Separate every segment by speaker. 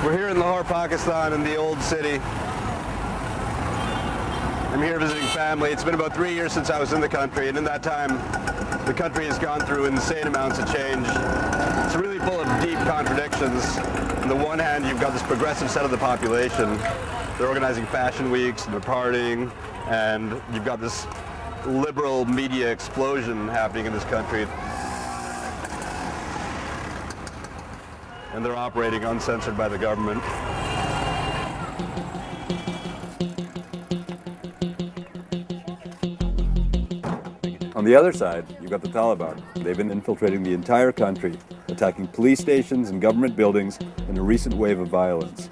Speaker 1: We're here in Lahore, Pakistan, in the old city. I'm here visiting family. It's been about 3 years since I was in the country, and in that time, the country has gone through insane amounts of change. It's really full of deep contradictions. On the one hand, you've got this progressive set of the population. They're organizing fashion weeks, and they're partying, and you've got this liberal media explosion happening in this country. And they're operating uncensored by the government.
Speaker 2: On the other side, you've got the Taliban. They've been infiltrating the entire country, attacking police stations and government buildings in a recent wave of violence.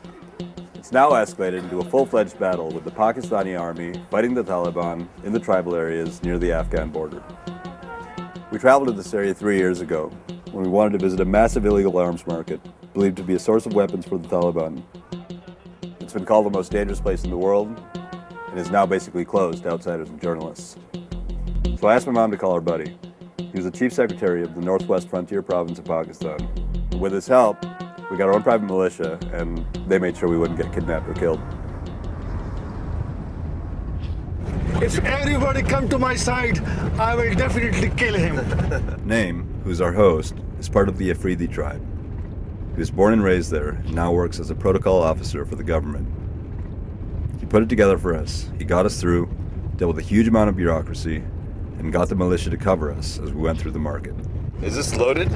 Speaker 2: It's now escalated into a full-fledged battle with the Pakistani army fighting the Taliban in the tribal areas near the Afghan border. We traveled to this area 3 years ago when we wanted to visit a massive illegal arms market believed to be a source of weapons for the Taliban. It's been called the most dangerous place in the world and is now basically closed to outsiders and journalists. So I asked my mom to call her buddy. He was the chief secretary of the Northwest Frontier Province of Pakistan. With his help, we got our own private militia, and they made sure we wouldn't get kidnapped or killed.
Speaker 3: If everybody come to my side, I will definitely kill him.
Speaker 2: Naim, who's our host, is part of the Afridi tribe. He was born and raised there and now works as a protocol officer for the government. He put it together for us. He got us through, dealt with a huge amount of bureaucracy, and got the militia to cover us as we went through the market.
Speaker 1: Is this loaded?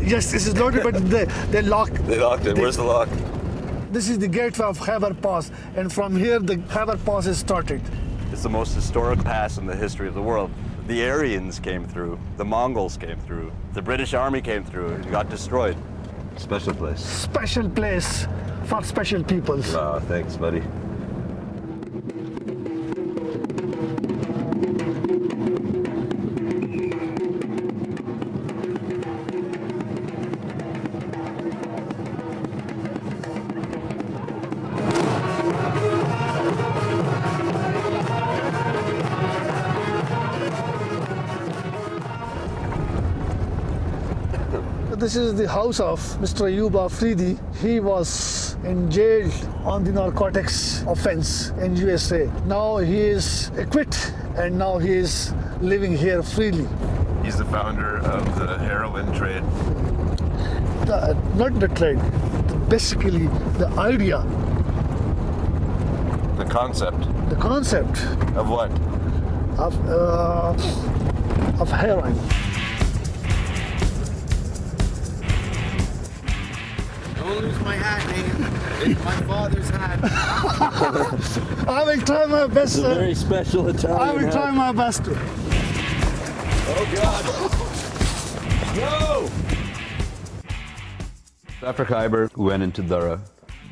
Speaker 3: Yes, this is loaded, but they lock.
Speaker 1: They locked it. Where's the lock?
Speaker 3: This is the gateway of Khyber Pass, and from here the Khyber Pass is started.
Speaker 1: It's the most historic pass in the history of the world. The Aryans came through, the Mongols came through, the British Army came through, and got destroyed. Special place.
Speaker 3: Special place for special people.
Speaker 1: Oh, thanks, buddy.
Speaker 3: This is the house of Mr. Ayub Afridi. He was in jail on the narcotics offense in USA. Now he is acquitted and now he is living here freely.
Speaker 1: He's the founder of the heroin trade.
Speaker 3: Not the trade, basically the idea.
Speaker 1: The concept.
Speaker 3: The concept
Speaker 1: Of what?
Speaker 3: of heroin.
Speaker 4: Don't lose my hat, man. It's my father's hat.
Speaker 3: I will try my best.
Speaker 5: It's a very special Italian
Speaker 3: I will
Speaker 5: hat.
Speaker 3: try my best.
Speaker 1: Oh, God. No! After Khyber, we went into Daraa.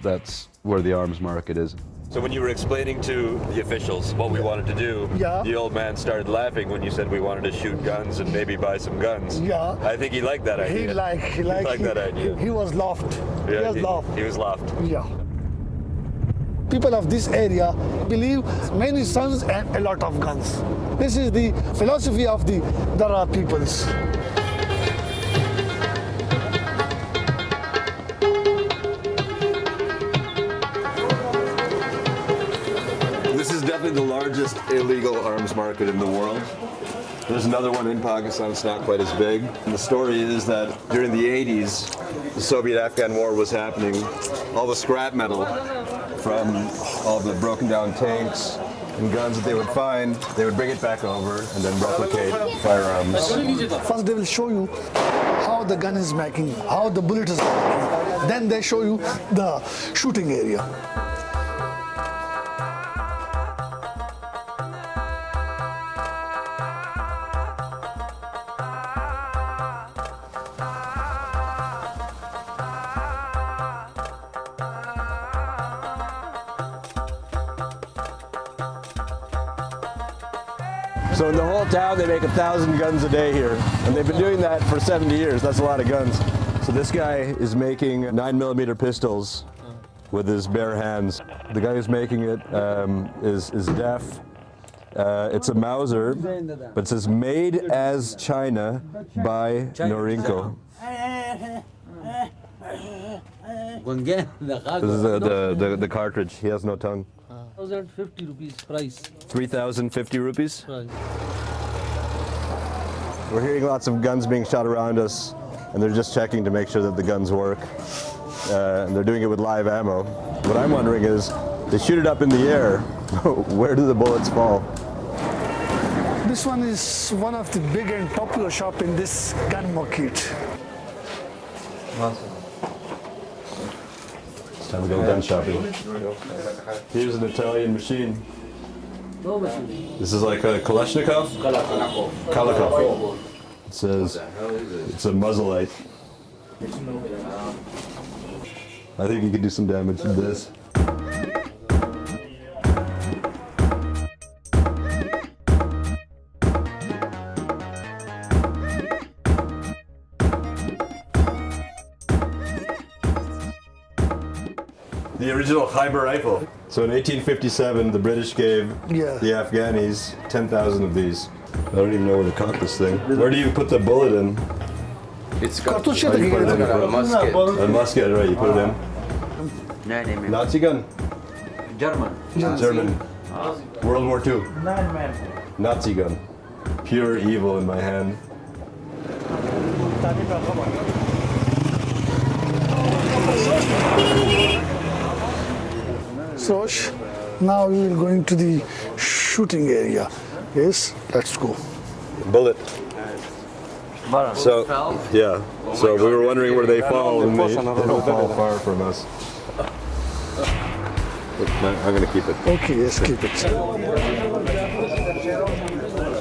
Speaker 1: That's where the arms market is. So when you were explaining to the officials what we wanted to do,
Speaker 3: Yeah.
Speaker 1: the old man started laughing when you said we wanted to shoot guns and maybe buy some guns.
Speaker 3: Yeah.
Speaker 1: I think he liked that idea.
Speaker 3: He liked
Speaker 1: that idea.
Speaker 3: He was laughed.
Speaker 1: Yeah,
Speaker 3: he was laughed.
Speaker 1: He was laughed.
Speaker 3: Yeah. People of this area believe many sons and a lot of guns. This is the philosophy of the Daraa peoples.
Speaker 1: This is definitely the largest illegal arms market in the world. There's another one in Pakistan, it's not quite as big. And the story is that during the 80s, the Soviet-Afghan war was happening. All the scrap metal from all the broken down tanks and guns that they would find, they would bring it back over and then replicate firearms.
Speaker 3: First they will show you how the gun is making, how the bullet is making. Then they show you the shooting area.
Speaker 5: So in the whole town, they make 1,000 guns a day here, and they've been doing that for 70 years. That's a lot of guns. So this guy is making 9mm pistols with his bare hands. The guy who's making it is deaf. It's a Mauser, but it says made as China by Norinco. This is the cartridge. He has no tongue.
Speaker 6: 1,050 rupees price.
Speaker 5: 3,050 rupees.
Speaker 6: Price.
Speaker 5: We're hearing lots of guns being shot around us, and they're just checking to make sure that the guns work. And they're doing it with live ammo. What I'm wondering is, they shoot it up in the air. Where do the bullets fall?
Speaker 3: This one is one of the big and popular shop in this gun market.
Speaker 5: It's time to go gun shopping. Here's an Italian machine. This is like a Kalashnikov? Kalakov. It says it's a muzzleite. I think you could do some damage with this. The original Khyber rifle. So in 1857, the British gave the Afghanis 10,000 of these. I don't even know where to cock this thing. Where do you put the bullet in?
Speaker 4: It's got
Speaker 5: Oh, you put it in
Speaker 4: a musket.
Speaker 5: a musket, right? You put it in. Nazi gun? German. World War II. Nazi gun. Pure evil in my hand.
Speaker 3: So now we will go into the shooting area. Yes, let's go.
Speaker 5: Bullet. So, yeah. So we were wondering where they fall, and they don't fall far from us. I'm gonna keep it.
Speaker 3: Okay, yes, keep it.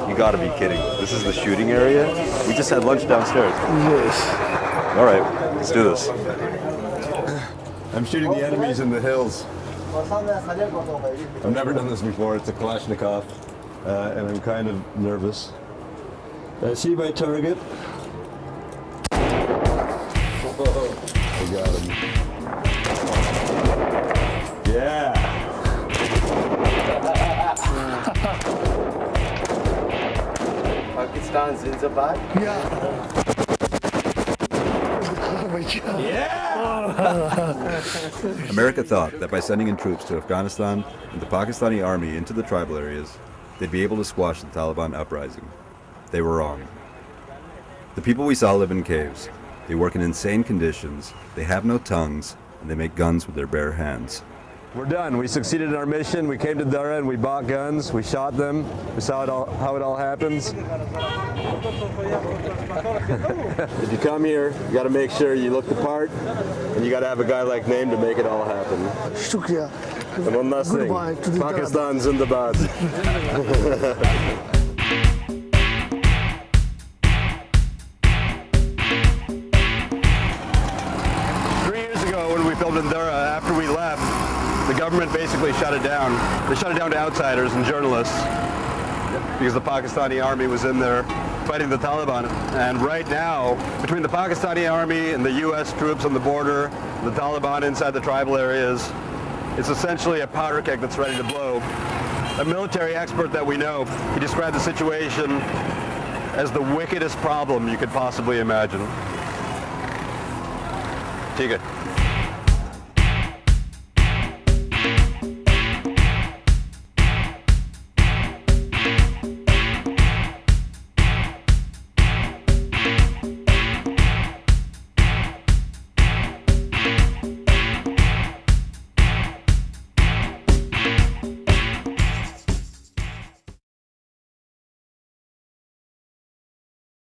Speaker 2: You gotta be kidding. This is the shooting area? We just had lunch downstairs.
Speaker 3: Yes.
Speaker 2: All right, let's do this.
Speaker 5: I'm shooting the enemies in the hills. I've never done this before. It's a Kalashnikov, and I'm kind of nervous. I see my target. I got him. Yeah.
Speaker 4: Pakistan Zindabad.
Speaker 3: Yeah.
Speaker 2: America thought that by sending in troops to Afghanistan and the Pakistani army into the tribal areas, they'd be able to squash the Taliban uprising. They were wrong. The people we saw live in caves. They work in insane conditions, they have no tongues, and they make guns with their bare hands.
Speaker 5: We're done. We succeeded in our mission. We came to Daraa and we bought guns. We shot them. We saw how it all happens. If you come here, you got to make sure you look the part, and you got to have a guy like name to make it all happen.
Speaker 3: Shukriya.
Speaker 5: And one last thing.
Speaker 3: Goodbye to the
Speaker 5: Pakistan Zindabad. 3 years ago, when we filmed in Daraa, after we left, the government basically shut it down. They shut it down to outsiders and journalists because the Pakistani army was in there fighting the Taliban. And right now, between the Pakistani army and the US troops on the border, the Taliban inside the tribal areas, it's essentially a powder keg that's ready to blow. A military expert that we know, he described the situation as the wickedest problem you could possibly imagine. Take it.